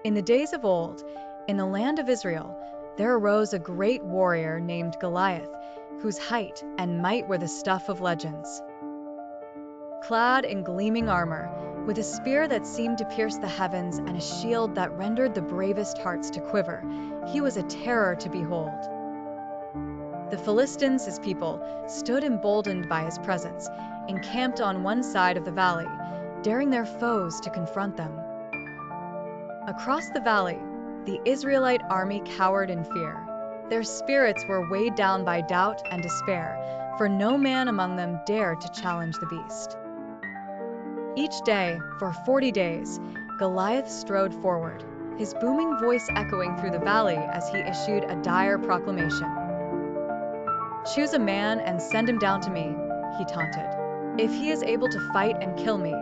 In the days of old, in the land of Israel, there arose a great warrior named Goliath, whose height and might were the stuff of legends. Clad in gleaming armor, with a spear that seemed to pierce the heavens and a shield that rendered the bravest hearts to quiver, he was a terror to behold. The Philistines, his people, stood emboldened by his presence, encamped on one side of the valley, daring their foes to confront them. Across the valley, the Israelite army cowered in fear. Their spirits were weighed down by doubt and despair, for no man among them dared to challenge the beast. Each day, for 40 days, Goliath strode forward, his booming voice echoing through the valley as he issued a dire proclamation. "Choose a man and send him down to me," he taunted. "If he is able to fight and kill me,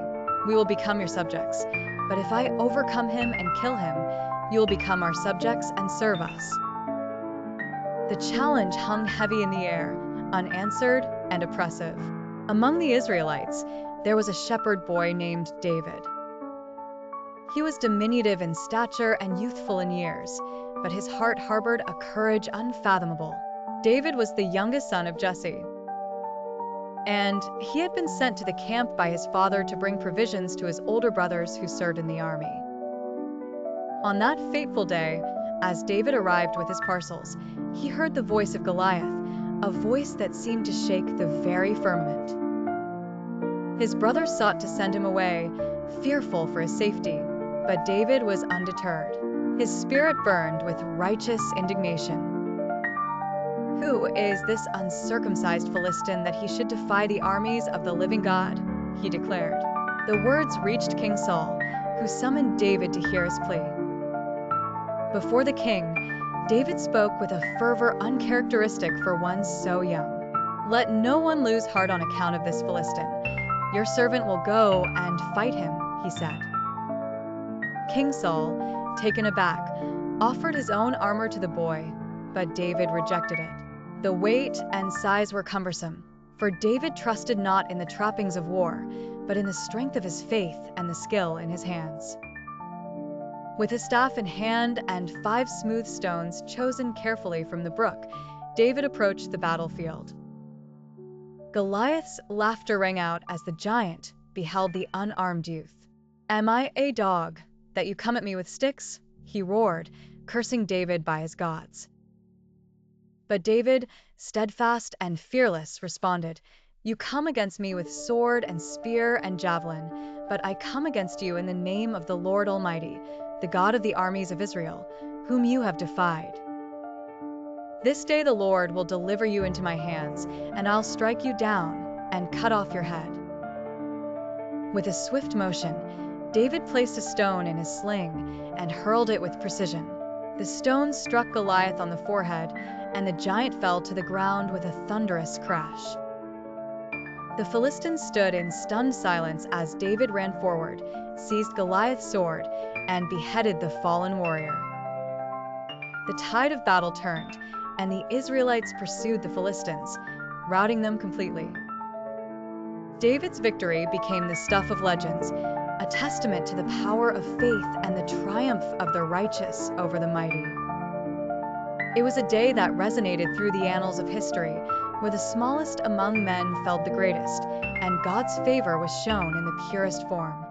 we will become your subjects. But if I overcome him and kill him, you will become our subjects and serve us." The challenge hung heavy in the air, unanswered and oppressive. Among the Israelites, there was a shepherd boy named David. He was diminutive in stature and youthful in years, but his heart harbored a courage unfathomable. David was the youngest son of Jesse, and he had been sent to the camp by his father to bring provisions to his older brothers who served in the army. On that fateful day, as David arrived with his parcels, he heard the voice of Goliath, a voice that seemed to shake the very firmament. His brothers sought to send him away, fearful for his safety, but David was undeterred. His spirit burned with righteous indignation. "Who is this uncircumcised Philistine that he should defy the armies of the living God?" he declared. The words reached King Saul, who summoned David to hear his plea. Before the king, David spoke with a fervor uncharacteristic for one so young. "Let no one lose heart on account of this Philistine. Your servant will go and fight him," he said. King Saul, taken aback, offered his own armor to the boy, but David rejected it. The weight and size were cumbersome, for David trusted not in the trappings of war, but in the strength of his faith and the skill in his hands. With his staff in hand and 5 smooth stones chosen carefully from the brook, David approached the battlefield. Goliath's laughter rang out as the giant beheld the unarmed youth. "Am I a dog, that you come at me with sticks?" he roared, cursing David by his gods. But David, steadfast and fearless, responded, "You come against me with sword and spear and javelin, but I come against you in the name of the Lord Almighty, the God of the armies of Israel, whom you have defied. This day the Lord will deliver you into my hands, and I'll strike you down and cut off your head." With a swift motion, David placed a stone in his sling and hurled it with precision. The stone struck Goliath on the forehead, and the giant fell to the ground with a thunderous crash. The Philistines stood in stunned silence as David ran forward, seized Goliath's sword, and beheaded the fallen warrior. The tide of battle turned, and the Israelites pursued the Philistines, routing them completely. David's victory became the stuff of legends, a testament to the power of faith and the triumph of the righteous over the mighty. It was a day that resonated through the annals of history, where the smallest among men felt the greatest, and God's favor was shown in the purest form.